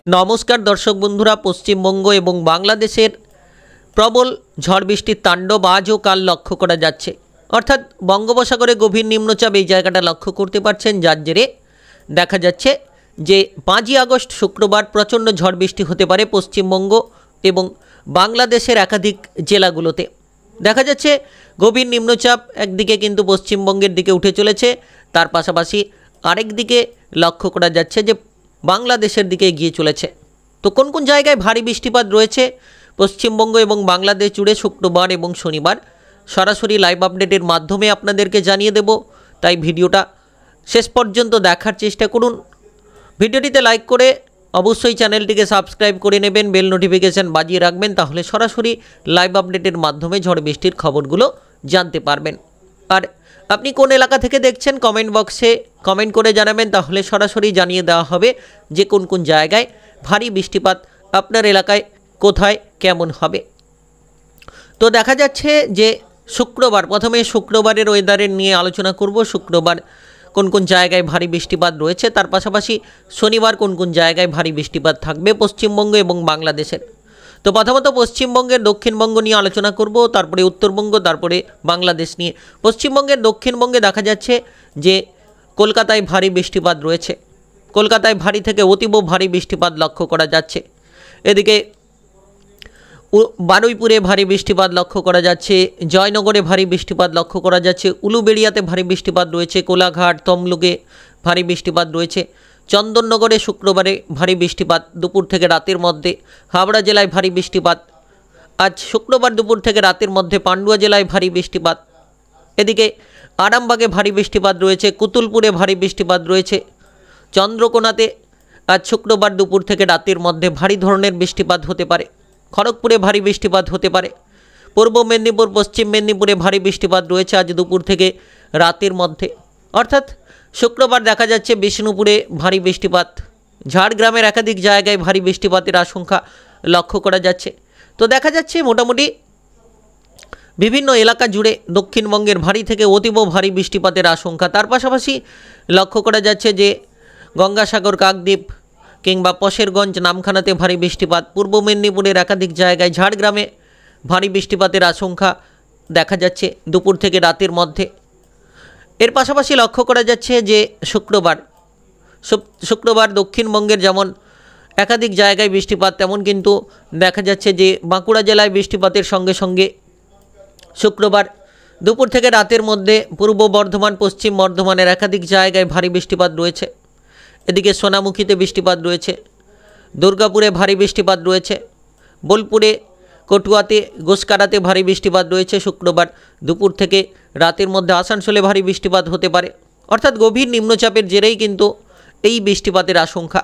নমস্কার দর্শক বন্ধুরা, পশ্চিমবঙ্গ এবং বাংলাদেশের প্রবল ঝড় বৃষ্টির তাণ্ডব আজ ও কাল লক্ষ্য করা যাচ্ছে। অর্থাৎ বঙ্গোপসাগরে গভীর নিম্নচাপ এই জায়গাটা লক্ষ্য করতে পারছেন, যার জেরে দেখা যাচ্ছে যে 5ই আগস্ট শুক্রবার প্রচণ্ড ঝড় বৃষ্টি হতে পারে পশ্চিমবঙ্গ এবং বাংলাদেশের একাধিক জেলাগুলোতে। দেখা যাচ্ছে গভীর নিম্নচাপ একদিকে কিন্তু পশ্চিমবঙ্গের দিকে উঠে চলেছে, তার পাশাপাশি আরেক দিকে লক্ষ্য করা যাচ্ছে যে বাংলাদেশের দিকে এগিয়ে চলেছে। তো কোন কোন জায়গায় ভারী বৃষ্টিপাত রয়েছে পশ্চিমবঙ্গ এবং বাংলাদেশ জুড়ে শুক্রবার এবং শনিবার সরাসরি লাইভ আপডেটের মাধ্যমে আপনাদেরকে জানিয়ে দেব। তাই ভিডিওটা শেষ পর্যন্ত দেখার চেষ্টা করুন। ভিডিওটিতে লাইক করে অবশ্যই চ্যানেলটিকে সাবস্ক্রাইব করে নেবেন, বেল নোটিফিকেশান বাজিয়ে রাখবেন, তাহলে সরাসরি লাইভ আপডেটের মাধ্যমে ঝড় বৃষ্টির খবরগুলো জানতে পারবেন। আর আপনি কোন এলাকা থেকে দেখছেন কমেন্ট বক্সে কমেন্ট করে জানাবেন, তাহলে সরাসরি জানিয়ে দেওয়া হবে যে কোন কোন জায়গায় ভারী বৃষ্টিপাত আপনার এলাকায় কোথায় কেমন হবে। তো দেখা যাচ্ছে যে শুক্রবার, প্রথমে শুক্রবারের ওয়েদারের নিয়ে আলোচনা করব। শুক্রবার কোন কোন জায়গায় ভারী বৃষ্টিপাত রয়েছে, তার পাশাপাশি শনিবার কোন কোন জায়গায় ভারী বৃষ্টিপাত থাকবে পশ্চিমবঙ্গ এবং বাংলাদেশের। তো প্রথমত পশ্চিমবঙ্গের দক্ষিণবঙ্গ নিয়ে আলোচনা করব, তারপরে উত্তরবঙ্গ, তারপরে বাংলাদেশ নিয়ে। পশ্চিমবঙ্গের দক্ষিণবঙ্গে দেখা যাচ্ছে যে কলকাতায় ভারী বৃষ্টিপাত রয়েছে। কলকাতায় ভারী থেকে অতীব ভারী বৃষ্টিপাত লক্ষ্য করা যাচ্ছে। এদিকে বারুইপুরে ভারী বৃষ্টিপাত লক্ষ্য করা যাচ্ছে, জয়নগরে ভারী বৃষ্টিপাত লক্ষ্য করা যাচ্ছে, উলুবেড়িয়াতে ভারী বৃষ্টিপাত রয়েছে, কোলাঘাট তমলুকে ভারী বৃষ্টিপাত রয়েছে, চন্দননগরে শুক্রবারে ভারী বৃষ্টিপাত দুপুর থেকে রাতের মধ্যে, হাওড়া জেলায় ভারী বৃষ্টিপাত আজ শুক্রবার দুপুর থেকে রাতের মধ্যে, পান্ডুয়া জেলায় ভারী বৃষ্টিপাত, এদিকে আরামবাগে ভারী বৃষ্টিপাত রয়েছে, কুতুলপুরে ভারী বৃষ্টিপাত রয়েছে, চন্দ্রকোনাতে আজ শুক্রবার দুপুর থেকে রাতের মধ্যে ভারী ধরনের বৃষ্টিপাত হতে পারে, খড়গপুরে ভারী বৃষ্টিপাত হতে পারে, পূর্ব মেদিনীপুর পশ্চিম মেদিনীপুরে ভারী বৃষ্টিপাত রয়েছে আজ দুপুর থেকে রাতের মধ্যে। অর্থাৎ শুক্রবার দেখা যাচ্ছে বিষ্ণুপুরে ভারী বৃষ্টিপাত, ঝাড়গ্রামের একাধিক জায়গায় ভারী বৃষ্টিপাতের আশঙ্কা লক্ষ্য করা যাচ্ছে। তো দেখা যাচ্ছে মোটামুটি বিভিন্ন এলাকা জুড়ে দক্ষিণবঙ্গের ভারী থেকে অতীব ভারী বৃষ্টিপাতের আশঙ্কা। তার পাশাপাশি লক্ষ্য করা যাচ্ছে যে গঙ্গাসাগর, কাকদ্বীপ কিংবা পশেরগঞ্জ, নামখানাতে ভারী বৃষ্টিপাত, পূর্ব মেদিনীপুরের একাধিক জায়গায়, ঝাড়গ্রামে ভারী বৃষ্টিপাতের আশঙ্কা দেখা যাচ্ছে দুপুর থেকে রাতের মধ্যে। এর পাশাপাশি লক্ষ্য করা যাচ্ছে যে শুক্রবার দক্ষিণবঙ্গের যেমন একাধিক জায়গায় বৃষ্টিপাত, তেমন কিন্তু দেখা যাচ্ছে যে বাঁকুড়া জেলায় বৃষ্টিপাতের সঙ্গে সঙ্গে শুক্রবার দুপুর থেকে রাতের মধ্যে পূর্ব বর্ধমান, পশ্চিম বর্ধমানের একাধিক জায়গায় ভারী বৃষ্টিপাত রয়েছে। এদিকে সোনামুখীতে বৃষ্টিপাত রয়েছে, দুর্গাপুরে ভারী বৃষ্টিপাত রয়েছে, বোলপুরে, কটুয়াতে, গোসকারাতে ভারী বৃষ্টিপাত রয়েছে শুক্রবার দুপুর থেকে রাতের মধ্যে, আসানসোলে ভারী বৃষ্টিপাত হতে পারে। অর্থাৎ গভীর নিম্নচাপের জেরেই কিন্তু এই বৃষ্টিপাতের আশঙ্কা।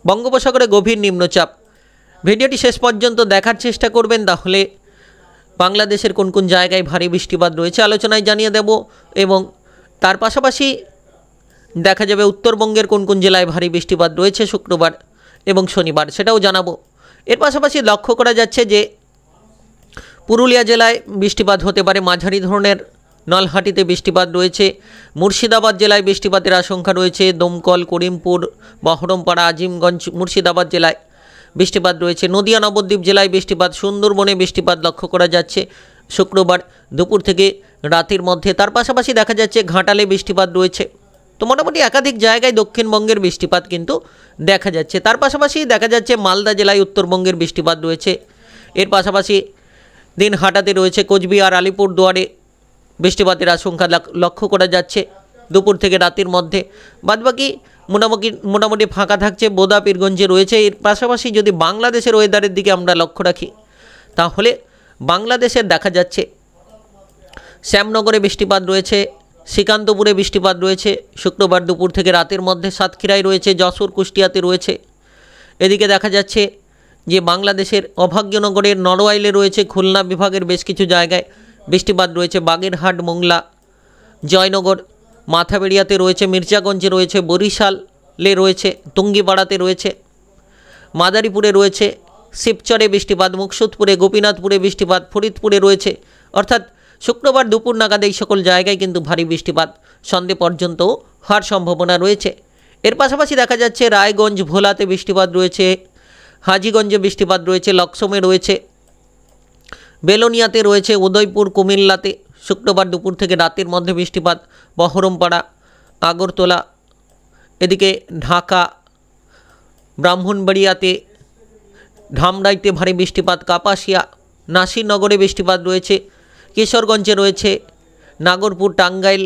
বঙ্গোপসাগরে গভীর নিম্নচাপ, ভিডিওটি শেষ পর্যন্ত দেখার চেষ্টা করবেন, তাহলে বাংলাদেশের কোন কোন জায়গায় ভারী বৃষ্টিপাত রয়েছে আলোচনায় জানিয়ে দেব, এবং তার পাশাপাশি দেখা যাবে উত্তরবঙ্গের কোন কোন জেলায় ভারী বৃষ্টিপাত রয়েছে শুক্রবার এবং শনিবার, সেটাও জানাবো। এর পাশাপাশি লক্ষ্য করা যাচ্ছে যে পুরুলিয়া জেলায় বৃষ্টিপাত হতে পারে মাঝারি ধরনের, নলহাটিতে বৃষ্টিপাত রয়েছে, মুর্শিদাবাদ জেলায় বৃষ্টিপাতের আশঙ্কা রয়েছে, দমকল, করিমপুর, বহরমপাড়া, আজিমগঞ্জ, মুর্শিদাবাদ জেলায় বৃষ্টিপাত রয়েছে, নদিয়া নবদ্বীপ জেলায় বৃষ্টিপাত, সুন্দরবনে বৃষ্টিপাত লক্ষ্য করা যাচ্ছে শুক্রবার দুপুর থেকে রাতের মধ্যে। তার পাশাপাশি দেখা যাচ্ছে ঘাটালে বৃষ্টিপাত রয়েছে। তো মোটামুটি একাধিক জায়গায় দক্ষিণবঙ্গের বৃষ্টিপাত কিন্তু দেখা যাচ্ছে। তার পাশাপাশি দেখা যাচ্ছে মালদা জেলায় উত্তরবঙ্গের বৃষ্টিপাত রয়েছে। এর পাশাপাশি দিনহাটাতে রয়েছে, কোচবিহার, আলিপুরদুয়ারে বৃষ্টিপাতের আশঙ্কা লক্ষ্য করা যাচ্ছে দুপুর থেকে রাতের মধ্যে। বাদবাকি মোটামুটি ফাঁকা থাকছে, বোদা, পীরগঞ্জে রয়েছে। এর পাশাপাশি যদি বাংলাদেশের ওয়েদারের দিকে আমরা লক্ষ্য রাখি, তাহলে বাংলাদেশের দেখা যাচ্ছে শ্যামনগরে বৃষ্টিপাত রয়েছে, শ্রীকান্তপুরে বৃষ্টিপাত রয়েছে শুক্রবার দুপুর থেকে রাতের মধ্যে, সাতক্ষীরায় রয়েছে, যশোর, কুষ্টিয়াতে রয়েছে। এদিকে দেখা যাচ্ছে যে বাংলাদেশের অভাগ্যনগরের নড়াইলে রয়েছে, খুলনা বিভাগের বেশ কিছু জায়গায় বৃষ্টিপাত রয়েছে, বাগেরহাট, মোংলা, জয়নগর, মাথাবেড়িয়াতে রয়েছে, মির্জাগঞ্জে রয়েছে, বরিশালে রয়েছে, টুঙ্গিপাড়াতে রয়েছে, মাদারীপুরে রয়েছে, শিবচরে বৃষ্টিপাত, মুকসুদপুরে, গোপীনাথপুরে বৃষ্টিপাত, ফরিদপুরে রয়েছে। অর্থাৎ শুক্রবার দুপুর নাগাদ এই সকল জায়গায় কিন্তু ভারী বৃষ্টিপাত সন্ধ্যে পর্যন্তও হওয়ার সম্ভাবনা রয়েছে। এর পাশাপাশি দেখা যাচ্ছে রায়গঞ্জ ভোলাতে বৃষ্টিপাত রয়েছে, হাজীগঞ্জে বৃষ্টিপাত রয়েছে, লক্সমে রয়েছে, বেলোনিয়াতে রয়েছে, উদয়পুর কুমিল্লাতে শুক্রবার দুপুর থেকে রাতের মধ্যে বৃষ্টিপাত, বহরমপাড়া, আগরতলা, এদিকে ঢাকা, ব্রাহ্মণবাড়িয়াতে, ধামরাইতে ভারী বৃষ্টিপাত, কাপাসিয়া, নাসিরনগরে বৃষ্টিপাত রয়েছে, কিশোরগঞ্জে রয়েছে, নাগরপুর, টাঙ্গাইল,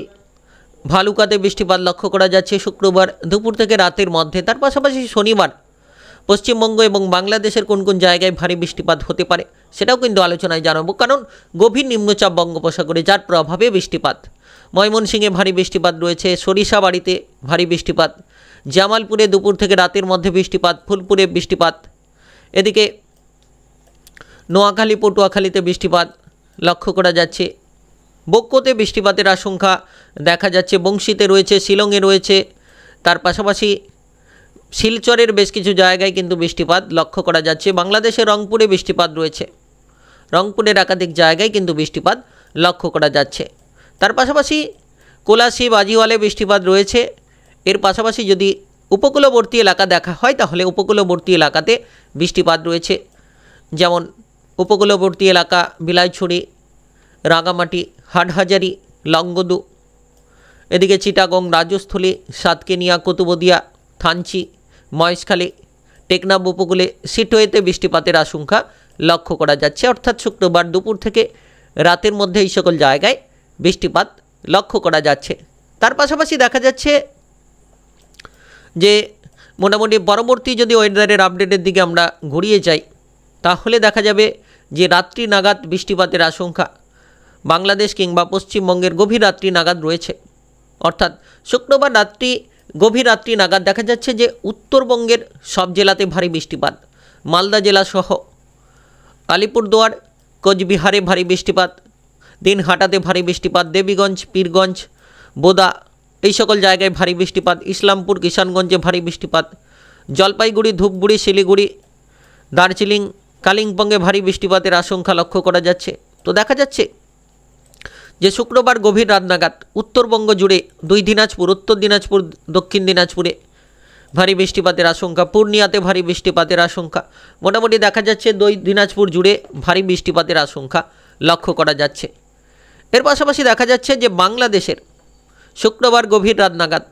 ভালুকাতে বৃষ্টিপাত লক্ষ্য করা যাচ্ছে শুক্রবার দুপুর থেকে রাতের মধ্যে। তার পাশাপাশি শনিবার পশ্চিমবঙ্গ এবং বাংলাদেশের কোন কোন জায়গায় ভারী বৃষ্টিপাত হতে পারে সেটাও কিন্তু আলোচনায় জানাবো, কারণ গভীর নিম্নচাপ বঙ্গোপসাগরে যার প্রভাবে বৃষ্টিপাত। ময়মনসিংহে ভারী বৃষ্টিপাত রয়েছে, সরিষাবাড়িতে ভারী বৃষ্টিপাত, জামালপুরে দুপুর থেকে রাতের মধ্যে বৃষ্টিপাত, ফুলপুরে বৃষ্টিপাত, এদিকে নোয়াখালী, পটুয়াখালীতে বৃষ্টিপাত লক্ষ্য করা যাচ্ছে, বক্কোতে বৃষ্টিপাতের আশঙ্কা দেখা যাচ্ছে, বংশীতে রয়েছে, শিলংয়ে রয়েছে, তার পাশাপাশি শিলচরের বেশ কিছু জায়গায় কিন্তু বৃষ্টিপাত লক্ষ্য করা যাচ্ছে। বাংলাদেশের রংপুরে বৃষ্টিপাত রয়েছে, রংপুরের একাধিক জায়গায় কিন্তু বৃষ্টিপাত লক্ষ্য করা যাচ্ছে। তার পাশাপাশি কোলাশী, বাজিওয়ালে বৃষ্টিপাত রয়েছে। এর পাশাপাশি যদি উপকূলবর্তী এলাকা দেখা হয় তাহলে উপকূলবর্তী এলাকাতে বৃষ্টিপাত রয়েছে, যেমন উপকূলবর্তী এলাকা বিলাইছড়ি, রাঙামাটি, হাটহাজারি, লংগদু, এদিকে চিটাগং, রাজস্থলী, সাতকেনিয়া, কুতুবদিয়া, থানচি, মহেশখালী, টেকনাফ উপকূলে সিটওয়েতে বৃষ্টিপাতের আশঙ্কা লক্ষ্য করা যাচ্ছে। অর্থাৎ শুক্রবার দুপুর থেকে রাতের মধ্যে এই সকল জায়গায় বৃষ্টিপাত লক্ষ্য করা যাচ্ছে। তার পাশাপাশি দেখা যাচ্ছে যে মোটামুটি পরবর্তী যদি ওয়েদারের আপডেটের দিকে আমরা ঘুরিয়ে যাই তাহলে দেখা যাবে যে রাত্রি নাগাদ বৃষ্টিপাতের আশঙ্কা বাংলাদেশ কিংবা পশ্চিমবঙ্গের গভীর রাত্রি নাগাদ রয়েছে। অর্থাৎ শুক্রবার গভীর রাত্রি নাগাদ দেখা যাচ্ছে যে উত্তরবঙ্গের সব জেলাতে ভারী বৃষ্টিপাত, মালদা জেলা সহ আলিপুরদুয়ার, কোচবিহারে ভারী বৃষ্টিপাত, দিনহাটাতে ভারী বৃষ্টিপাত, দেবীগঞ্জ, পীরগঞ্জ, বোদা এই সকল জায়গায় ভারী বৃষ্টিপাত, ইসলামপুর, কিষানগঞ্জে ভারী বৃষ্টিপাত, জলপাইগুড়ি, ধূপগুড়ি, শিলিগুড়ি, দার্জিলিং, কালিম্পংয়ে ভারী বৃষ্টিপাতের আশঙ্কা লক্ষ্য করা যাচ্ছে। তো দেখা যাচ্ছে যে শুক্রবার গভীর রাত নাগাদ উত্তরবঙ্গ জুড়ে দুই দিনাজপুর, উত্তর দিনাজপুর, দক্ষিণ দিনাজপুরে ভারী বৃষ্টিপাতের আশঙ্কা, পূর্ণিয়াতে ভারী বৃষ্টিপাতের আশঙ্কা, মোটামুটি দেখা যাচ্ছে দুই দিনাজপুর জুড়ে ভারী বৃষ্টিপাতের আশঙ্কা লক্ষ্য করা যাচ্ছে। এর পাশাপাশি দেখা যাচ্ছে যে বাংলাদেশের শুক্রবার গভীর রাত নাগাদ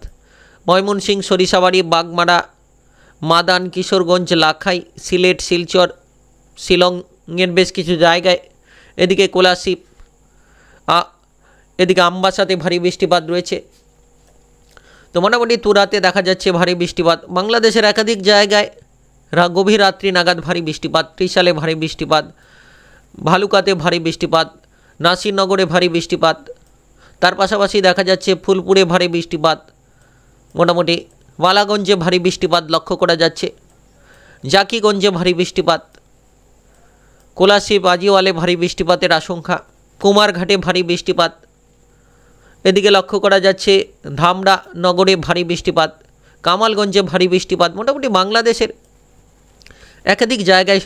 ময়মনসিংহ, সরিষাবাড়ি, বাগমারা, মাদান, কিশোরগঞ্জ, লাখাই, সিলেট, শিলচর, শিলংয়ের বেশ কিছু জায়গায়, এদিকে কোলাশী, এদিকে আমবাসাতে ভারী বৃষ্টিপাত রয়েছে। তো মোটামুটি তুরাতে দেখা যাচ্ছে ভারী বৃষ্টিপাত, বাংলাদেশের একাধিক জায়গায় গভীর রাত্রি নাগাদ ভারী বৃষ্টিপাত, ত্রিশালে ভারী বৃষ্টিপাত, ভালুকাতে ভারী বৃষ্টিপাত, নাসিরনগরে ভারী বৃষ্টিপাত, তার পাশাপাশি দেখা যাচ্ছে ফুলপুরে ভারী বৃষ্টিপাত, মোটামুটি বালাগঞ্জে ভারী বৃষ্টিপাত লক্ষ্য করা যাচ্ছে, জাকিগঞ্জে ভারী বৃষ্টিপাত, কোলাশী, বাজিওয়ালে ভারী বৃষ্টিপাতের আশঙ্কা, কুমারঘাটে ভারী বৃষ্টিপাত, এদিকে লক্ষ্য করা যাচ্ছে ধামরা নগরে ভারী বৃষ্টিপাত, কামালগঞ্জে ভারী বৃষ্টিপাত। মোটামুটি বাংলাদেশের একাধিক জায়গায়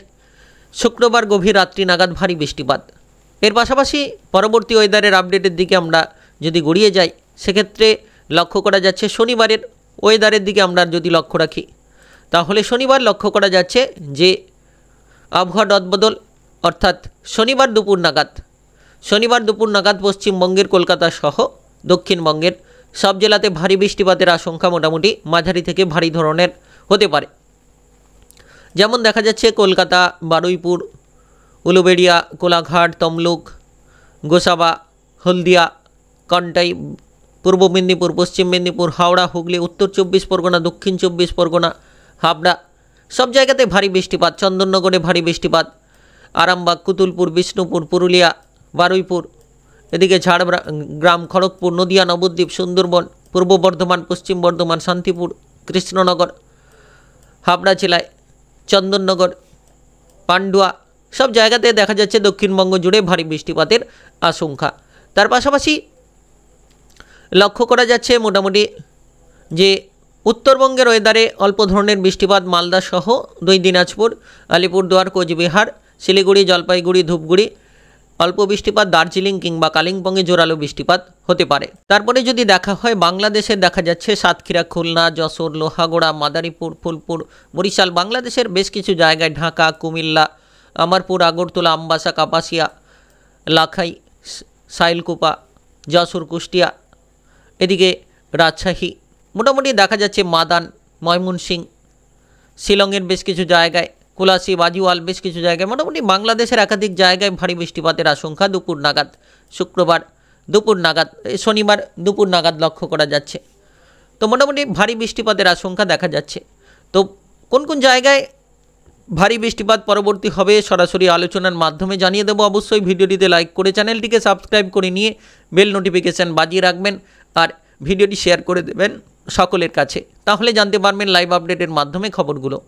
শুক্রবার গভীর রাত্রি নাগাদ ভারী বৃষ্টিপাত। এর পাশাপাশি পরবর্তী ওয়েদারের আপডেটের দিকে আমরা যদি গড়িয়ে যাই সেক্ষেত্রে লক্ষ্য করা যাচ্ছে শনিবারের ওয়েদারের দিকে আমরা যদি লক্ষ্য রাখি তাহলে শনিবার লক্ষ্য করা যাচ্ছে যে আবহাওয়া রদবদল, অর্থাৎ শনিবার দুপুর নাগাদ পশ্চিমবঙ্গের কলকাতা সহ দক্ষিণবঙ্গের সব জেলাতে ভারী বৃষ্টিপাতের আশঙ্কা মোটামুটি মাঝারি থেকে ভারী ধরনের হতে পারে। যেমন দেখা যাচ্ছে কলকাতা, বারুইপুর, উলুবেড়িয়া, কোলাঘাট, তমলুক, গোসাবা, হলদিয়া, কন্টাই, পূর্ব মেদিনীপুর, পশ্চিম মেদিনীপুর, হাওড়া, হুগলি, উত্তর 24 পরগনা, দক্ষিণ 24 পরগনা, হাবড়া সব জায়গাতে ভারী বৃষ্টিপাত, চন্দননগরে ভারী বৃষ্টিপাত, আরামবাগ, কুতুলপুর, বিষ্ণুপুর, পুরুলিয়া, বারুইপুর, এদিকে ঝাড়গ্রাম, খড়গপুর, নদিয়া, নবদ্বীপ, সুন্দরবন, পূর্ব বর্ধমান, পশ্চিম বর্ধমান, শান্তিপুর, কৃষ্ণনগর, হাবড়া জেলায় চন্দননগর, পান্ডুয়া সব জায়গাতে দেখা যাচ্ছে দক্ষিণবঙ্গ জুড়ে ভারী বৃষ্টিপাতের আশঙ্কা। তার পাশাপাশি লক্ষ্য করা যাচ্ছে মোটামুটি যে উত্তরবঙ্গের ওয়েদারে অল্প ধরনের বৃষ্টিপাত, মালদা সহ দুই দিনাজপুর, আলিপুরদুয়ার, কোচবিহার, শিলিগুড়ি, জলপাইগুড়ি, ধূপগুড়ি, অল্প বৃষ্টিপাত, দার্জিলিং কিংবা কালিম্পংয়ে জোরালো বৃষ্টিপাত হতে পারে। তারপরে যদি দেখা হয় বাংলাদেশে, দেখা যাচ্ছে সাতক্ষীরা, খুলনা, যশোর, লোহাগড়া, মাদারীপুর, ফুলপুর, বরিশাল, বাংলাদেশের বেশ কিছু জায়গায়, ঢাকা, কুমিল্লা, আমারপুর, আগরতলা, আমবাসা, কাপাসিয়া, লাখাই, সাইলকুপা, যশোর, কুষ্টিয়া, এদিকে রাজশাহী, মোটামুটি দেখা যাচ্ছে মাদান, ময়মনসিংহ, শিলংয়ের বেশ কিছু জায়গায়, কুলাসি, বাজিওয়াল, বেশ কিছু জায়গায়, মোটামুটি বাংলাদেশের একাধিক জায়গায় ভারী বৃষ্টিপাতের আশঙ্কা দুপুর নাগাদ, শুক্রবার দুপুর নাগাদ, শনিবার দুপুর নাগাদ লক্ষ্য করা যাচ্ছে। তো মোটামুটি ভারী বৃষ্টিপাতের আশঙ্কা দেখা যাচ্ছে। তো কোন কোন জায়গায় ভারী বৃষ্টিপাত পরবর্তী হবে সরাসরি আলোচনার মাধ্যমে জানিয়ে দেবো। অবশ্যই ভিডিওটিতে লাইক করে চ্যানেলটিকে সাবস্ক্রাইব করে নিয়ে বেল নোটিফিকেশান বাজিয়ে রাখবেন আর ভিডিওটি শেয়ার করে দেবেন সকলের কাছে, তাহলে জানতে পারবেন লাইভ আপডেটের মাধ্যমে খবরগুলো।